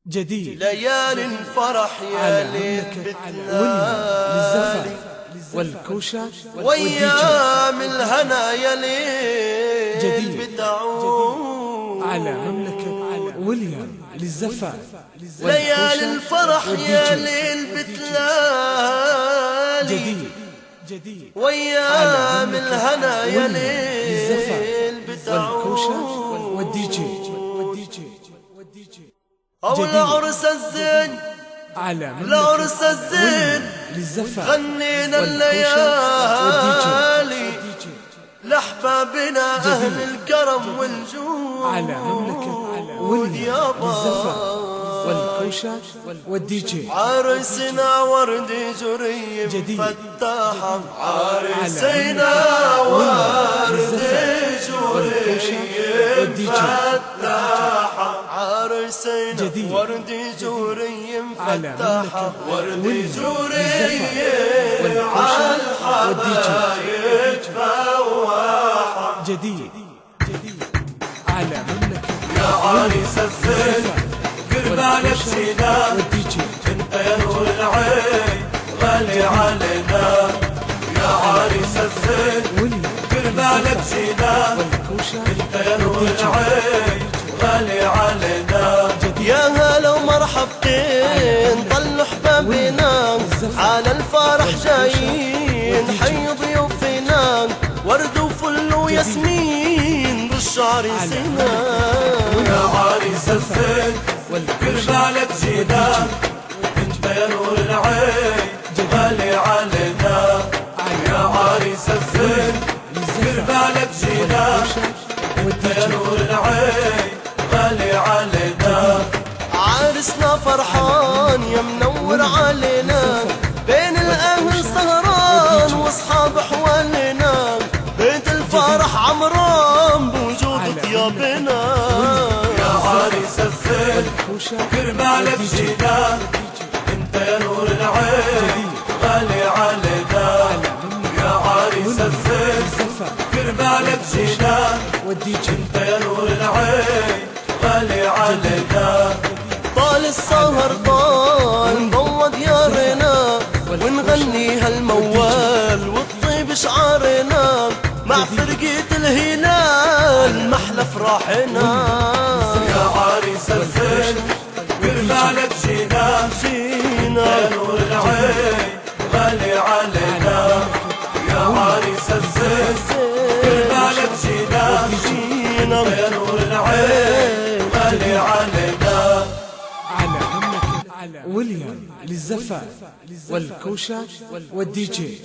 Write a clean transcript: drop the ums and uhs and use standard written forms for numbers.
جديد ليالي الفرح يا ليل للزفاف والكوشة وايام الهنا يا ليل جديد بتعود على مملكة ويليام للزفاف ليالي الفرح يا ليل بتلالي جديد وايام الهنا يا ليل بتعود والدي جي او العرس الزين على العرس الزين للزفاف غنينا الليالي لأحبابنا أهل الكرم والجود على مملكة ويليام للزفاف والكوشة والدي جي عرسنا وردي جري مفتاحة عرسنا وردي جري مفتاحة عرسنا وردي جري مفتاحة وردي جري والحبايب فواحة جديد على مملكة يا عريس الزين قربانك سينا انت يا نور العين غالي علينا يا عريس الزين قربانك سينا انت يا نور العين غالي علينا يا هلا ومرحبتين طلوا حبابنا على الفرح جايين حي ضيوفنا ورد وفل وياسمين بالشعر سنان يا عريس الزين قربانك جينا انت يا نور العين غالي علينا يا عريس الزين قربانك جينا انت يا نور العين غالي علينا عرسنا فرحان يا منور علينا بين الاهل سهران واصحاب حوالينا بيت الفرح عمران بوجود طيابنا يا عريس الزين قربانك جينا انت يا نور العين غالي علينا يا عريس الزين قربانك جينا انت يا نور العين غالي علينا طال السهر طال ضوى ديارنا ونغني هالموال والطيب شعارنا مع فرقة الهلال محلى فرحنا يا عريس الزين قربانك جينا يا نور العين غالي علينا يا عريس الزين قربانك جينا يا نور العين غالي علينا على مملكة ويليام للزفاف والكوشة والدي جي